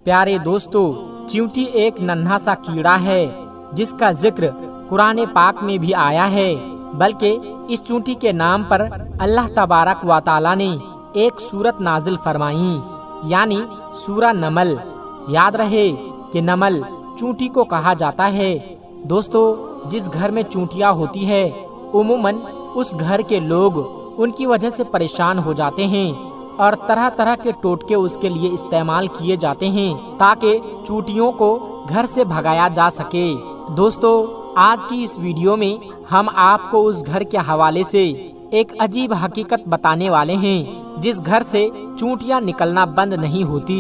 प्यारे दोस्तों, चींटी एक नन्हा सा कीड़ा है जिसका जिक्र कुरान पाक में भी आया है। बल्कि इस चींटी के नाम पर अल्लाह तबारक व तआला ने एक सूरत नाजिल फरमाई, यानी सूरा नमल। याद रहे कि नमल चींटी को कहा जाता है। दोस्तों, जिस घर में चींटियां होती है उमूमन उस घर के लोग उनकी वजह से परेशान हो जाते हैं और तरह तरह के टोटके उसके लिए इस्तेमाल किए जाते हैं ताकि चींटियों को घर से भगाया जा सके। दोस्तों, आज की इस वीडियो में हम आपको उस घर के हवाले से एक अजीब हकीकत बताने वाले हैं जिस घर से चींटियां निकलना बंद नहीं होती।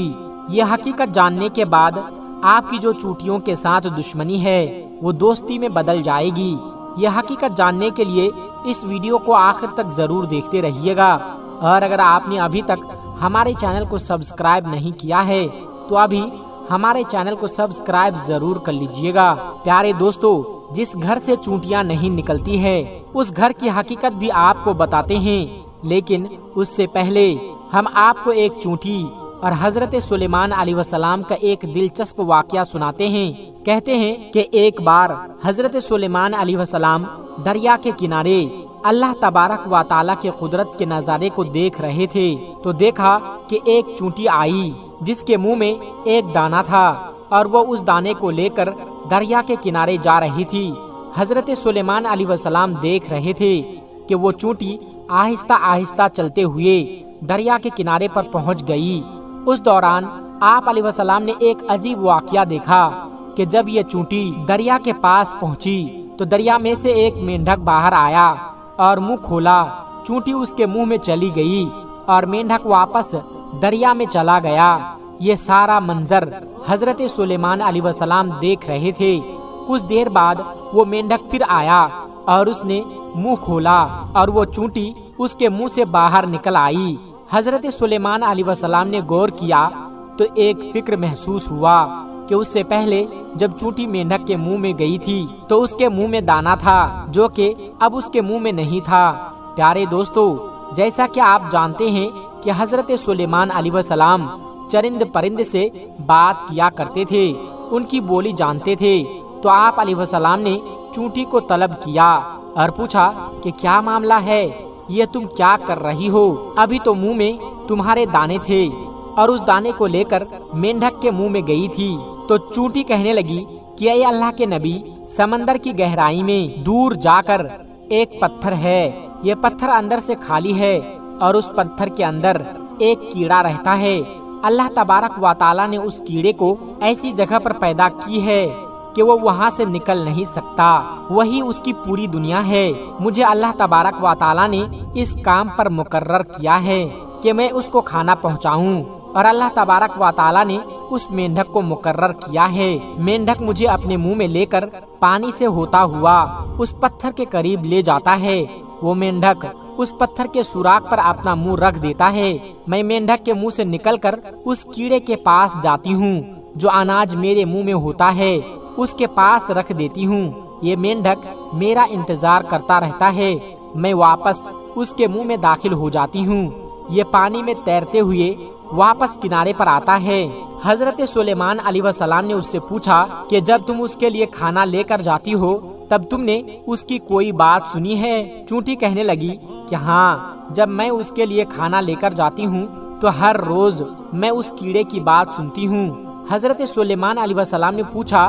ये हकीकत जानने के बाद आपकी जो चींटियों के साथ दुश्मनी है वो दोस्ती में बदल जाएगी। ये हकीकत जानने के लिए इस वीडियो को आखिर तक जरूर देखते रहिएगा। और अगर आपने अभी तक हमारे चैनल को सब्सक्राइब नहीं किया है तो अभी हमारे चैनल को सब्सक्राइब जरूर कर लीजिएगा। प्यारे दोस्तों, जिस घर से चींटियां नहीं निकलती है उस घर की हकीकत भी आपको बताते हैं, लेकिन उससे पहले हम आपको एक चींटी और हजरत सुलेमान अलैहिस्सलाम का एक दिलचस्प वाकया सुनाते हैं। कहते हैं कि एक बार हजरत सुलेमान अलैहिस्सलाम दरिया के किनारे अल्लाह तबारक व तआला के कुदरत के नज़ारे को देख रहे थे तो देखा कि एक चींटी आई जिसके मुंह में एक दाना था और वो उस दाने को लेकर दरिया के किनारे जा रही थी। हजरत सुलेमान अलैहिस्सलाम देख रहे थे कि वो चींटी आहिस्ता आहिस्ता चलते हुए दरिया के किनारे पर पहुंच गई। उस दौरान आप अलैहिस्सलाम ने एक अजीब वाकया देखा कि जब ये चींटी दरिया के पास पहुंची तो दरिया में से एक मेंढक बाहर आया और मुंह खोला। चींटी उसके मुंह में चली गई और मेंढक वापस दरिया में चला गया। ये सारा मंजर हजरत सुलेमान अलैहिस्सलाम देख रहे थे। कुछ देर बाद वो मेंढक फिर आया और उसने मुंह खोला और वो चींटी उसके मुंह से बाहर निकल आई। हजरत सुलेमान अलैहिस्सलाम ने गौर किया तो एक फिक्र महसूस हुआ कि उससे पहले जब चींटी मेंढक के मुंह में गई थी तो उसके मुंह में दाना था जो कि अब उसके मुंह में नहीं था। प्यारे दोस्तों, जैसा कि आप जानते हैं कि हजरत सुलेमान अलैहिस्सलाम चरिंद परिंद से बात किया करते थे, उनकी बोली जानते थे। तो आप अलैहिस्सलाम ने चींटी को तलब किया और पूछा कि क्या मामला है, ये तुम क्या कर रही हो? अभी तो मुंह में तुम्हारे दाने थे और उस दाने को लेकर मेंढक के मुंह में गई थी। तो चींटी कहने लगी कि ये अल्लाह के नबी, समंदर की गहराई में दूर जाकर एक पत्थर है। ये पत्थर अंदर से खाली है और उस पत्थर के अंदर एक कीड़ा रहता है। अल्लाह तबारक व तआला ने उस कीड़े को ऐसी जगह पर पैदा की है कि वो वहाँ से निकल नहीं सकता। वही उसकी पूरी दुनिया है। मुझे अल्लाह तबारक व तआला ने इस काम पर मुकर्रर किया है कि मैं उसको खाना पहुँचाऊँ और अल्लाह तबारक व तआला ने उस मेंढक को मुकर्रर किया है। मेंढक मुझे अपने मुंह में लेकर पानी से होता हुआ उस पत्थर के करीब ले जाता है। वो मेंढक उस पत्थर के सुराख पर अपना मुंह रख देता है। मैं मेंढक के मुंह से निकलकर उस कीड़े के पास जाती हूँ जो अनाज मेरे मुंह में होता है, उसके पास रख देती हूँ। ये मेंढक मेरा इंतजार करता रहता है। मैं वापस उसके मुंह में दाखिल हो जाती हूँ। ये पानी में तैरते हुए वापस किनारे पर आता है। हजरत सुलेमान अलैहिस्सलाम ने उससे पूछा कि जब तुम उसके लिए खाना लेकर जाती हो तब तुमने उसकी कोई बात सुनी है? चींटी कहने लगी कि हाँ, जब मैं उसके लिए खाना लेकर जाती हूँ तो हर रोज मैं उस कीड़े की बात सुनती हूँ। हजरत सुलेमान अलैहिस्सलाम ने पूछा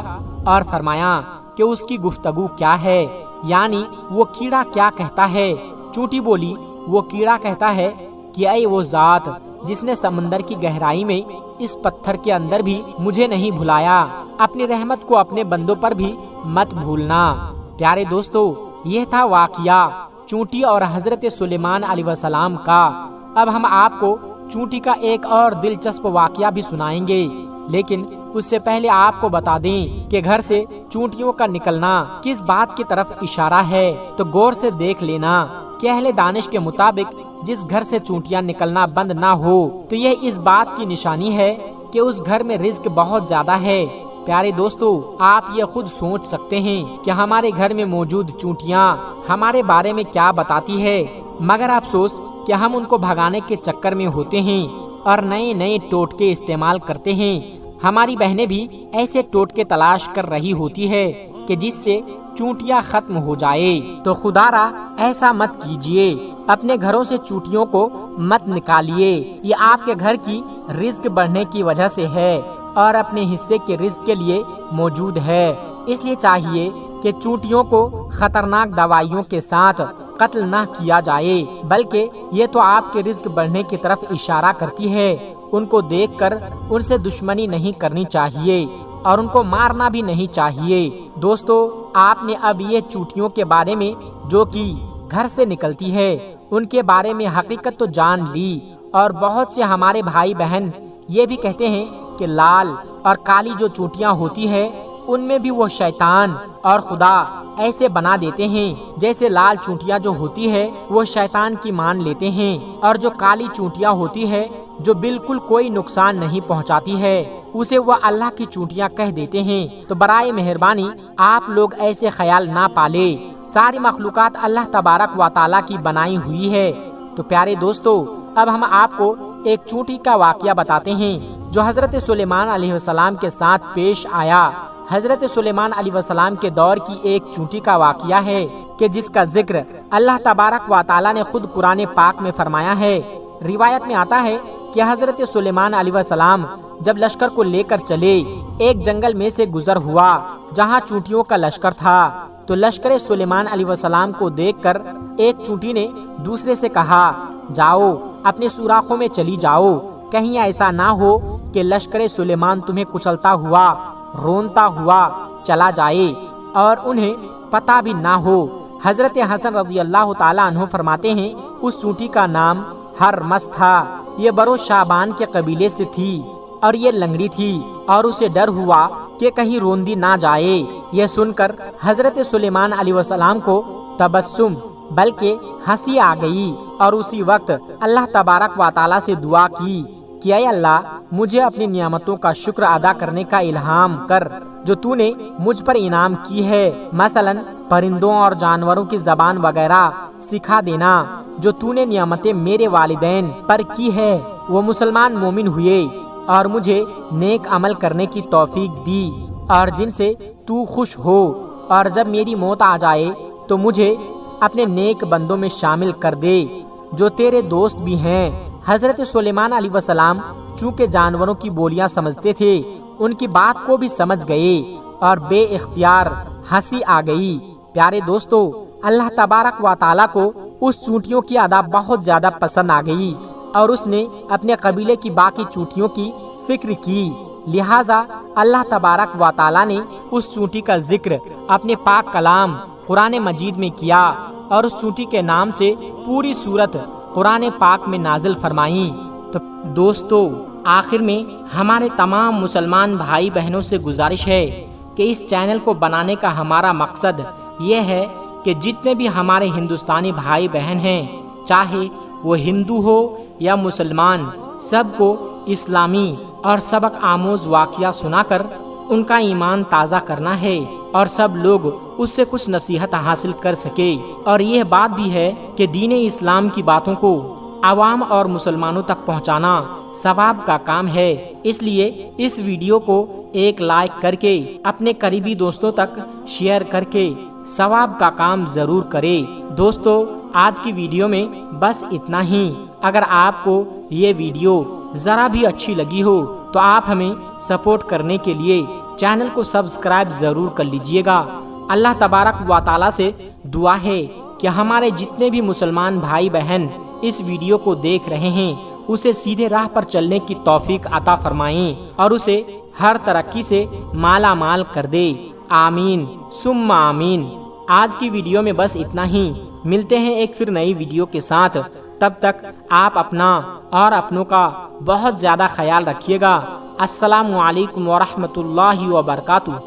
और फरमाया कि उसकी गुफ्तगू क्या है, यानी वो कीड़ा क्या कहता है? चींटी बोली, वो कीड़ा कहता है कि ऐ वो जात जिसने समंदर की गहराई में इस पत्थर के अंदर भी मुझे नहीं भुलाया, अपनी रहमत को अपने बंदों पर भी मत भूलना। प्यारे दोस्तों, यह था वाकया चींटी और हजरत सुलेमान अलैहिस्सलाम का। अब हम आपको चींटी का एक और दिलचस्प वाकया भी सुनाएंगे, लेकिन उससे पहले आपको बता दें कि घर से चींटियों का निकलना किस बात की तरफ इशारा है। तो गौर से देख लेना कि अहले दानिश के मुताबिक जिस घर से चींटियां निकलना बंद ना हो तो यह इस बात की निशानी है कि उस घर में रिज्क बहुत ज्यादा है। प्यारे दोस्तों, आप ये खुद सोच सकते हैं कि हमारे घर में मौजूद चींटियां हमारे बारे में क्या बताती है, मगर अफसोस कि हम उनको भगाने के चक्कर में होते हैं और नए नए टोटके इस्तेमाल करते हैं ہماری بہنیں بھی ایسے ٹوٹکے تلاش کر رہی ہوتی ہے کہ جس سے چونٹیاں ختم ہو جائے، تو خدا را ایسا مت کیجیے، اپنے گھروں سے چونٹیوں کو مت نکالیے۔ یہ آپ کے گھر کی رزق بڑھنے کی وجہ سے ہے اور اپنے حصے کے رزق کے لیے موجود ہے، اس لیے چاہیے کہ چونٹیوں کو خطرناک دوائیوں کے ساتھ قتل نہ کیا جائے، بلکہ یہ تو آپ کے رزق بڑھنے کی طرف اشارہ کرتی ہے۔ ان کو دیکھ کر ان سے دشمنی نہیں کرنی چاہیے اور ان کو مارنا بھی نہیں چاہیے۔ دوستو، آپ نے اب یہ چونٹیوں کے بارے میں جو کہ گھر سے نکلتی ہے ان کے بارے میں حقیقت تو جان لی، اور بہت سے ہمارے بھائی بہن یہ بھی کہتے ہیں کہ لال اور کالی جو چونٹیاں ہوتی ہے ان میں بھی وہ شیطان اور خدا ایسے بنا دیتے ہیں، جیسے لال چونٹیاں جو ہوتی ہے وہ شیطان کی مان لیتے ہیں، اور جو کالی چونٹیاں ہوتی ہے جو بالکل کوئی نقصان نہیں پہنچاتی ہے اسے وہ اللہ کی چونٹیاں کہہ دیتے ہیں۔ تو برائے مہربانی آپ لوگ ایسے خیال نہ پالے، ساری مخلوقات اللہ تبارک و تعالیٰ کی بنائی ہوئی ہے۔ تو پیارے دوستو، اب ہم آپ کو ایک چونٹی کا واقعہ بتاتے ہیں جو حضرت سلیمان علیہ السلام کے ساتھ پیش آیا۔ حضرت سلیمان علیہ السلام کے دور کی ایک چونٹی کا واقعہ ہے کہ جس کا ذکر اللہ تبارک و تعالیٰ نے خود قرآن پاک میں فرمایا ہے۔ روایت میں آتا ہے کہ حضرت سلیمان علیہ السلام جب لشکر کو لے کر چلے، ایک جنگل میں سے گزر ہوا جہاں چونٹیوں کا لشکر تھا، تو لشکر سلیمان علیہ السلام کو دیکھ کر ایک چونٹی نے دوسرے سے کہا، جاؤ اپنے سوراخوں میں چلی جاؤ، کہیں ایسا نہ ہو کہ لشکر سلیمان تمہیں کچلتا ہوا رونتا ہوا چلا جائے اور انہیں پتہ بھی نہ ہو۔ حضرت حسن رضی اللہ تعالیٰ عنہ فرماتے ہیں اس چونٹی کا نام ہرمس تھا، یہ برو شعبان کے قبیلے سے تھی اور یہ لنگڑی تھی، اور اسے ڈر ہوا کہ کہیں روندی نہ جائے۔ یہ سن کر حضرت سلیمان علیہ السلام کو تبسم بلکہ ہنسی آ گئی، اور اسی وقت اللہ تبارک و تعالیٰ سے دعا کی کہ اے اللہ، مجھے اپنی نعمتوں کا شکر ادا کرنے کا الہام کر جو تو نے مجھ پر انعام کی ہے، مثلا پرندوں اور جانوروں کی زبان وغیرہ سکھا دینا۔ جو تو نے نعمتیں میرے والدین پر کی ہے وہ مسلمان مومن ہوئے اور مجھے نیک عمل کرنے کی توفیق دی، اور جن سے تو خوش ہو، اور جب میری موت آ جائے تو مجھے اپنے نیک بندوں میں شامل کر دے جو تیرے دوست بھی ہیں۔ حضرت سلیمان علیہ السلام چونکہ جانوروں کی بولیاں سمجھتے تھے، ان کی بات کو بھی سمجھ گئے اور بے اختیار ہنسی آ گئی۔ پیارے دوستو، اللہ تبارک و تعالیٰ کو اس چونٹیوں کی ادا بہت زیادہ پسند آ گئی، اور اس نے اپنے قبیلے کی باقی چونٹیوں کی فکر کی، لہٰذا اللہ تبارک و تعالیٰ نے اس چونٹی کا ذکر اپنے پاک کلام قرآن مجید میں کیا، اور اس چونٹی کے نام سے پوری سورت قرآن پاک میں نازل فرمائیں۔ تو دوستو، آخر میں ہمارے تمام مسلمان بھائی بہنوں سے گزارش ہے کہ اس چینل کو بنانے کا ہمارا مقصد یہ ہے کہ جتنے بھی ہمارے ہندوستانی بھائی بہن ہیں، چاہے وہ ہندو ہو یا مسلمان، سب کو اسلامی اور سبق آموز واقعہ سنا کر ان کا ایمان تازہ کرنا ہے، اور سب لوگ اس سے کچھ نصیحت حاصل کر سکے۔ اور یہ بات بھی ہے کہ دین اسلام کی باتوں کو عوام اور مسلمانوں تک پہنچانا ثواب کا کام ہے، اس لیے اس ویڈیو کو ایک لائک کر کے اپنے قریبی دوستوں تک شیئر کر کے ثواب کا کام ضرور کرے۔ دوستو، آج کی ویڈیو میں بس اتنا ہی۔ اگر آپ کو یہ ویڈیو ذرا بھی اچھی لگی ہو تو آپ ہمیں سپورٹ کرنے کے لیے چینل کو سبسکرائب ضرور کر لیجئے گا۔ اللہ تبارک و تعالیٰ سے دعا ہے کہ ہمارے جتنے بھی مسلمان بھائی بہن اس ویڈیو کو دیکھ رہے ہیں اسے سیدھے راہ پر چلنے کی توفیق عطا فرمائیں اور اسے ہر ترقی سے مالا مال کر دے۔ آمین ثم آمین۔ آج کی ویڈیو میں بس اتنا ہی، ملتے ہیں ایک پھر نئی ویڈیو کے ساتھ۔ تب تک آپ اپنا اور اپنوں کا بہت زیادہ خیال رکھیے گا۔ السلام علیکم ورحمۃ اللہ وبرکاتہ۔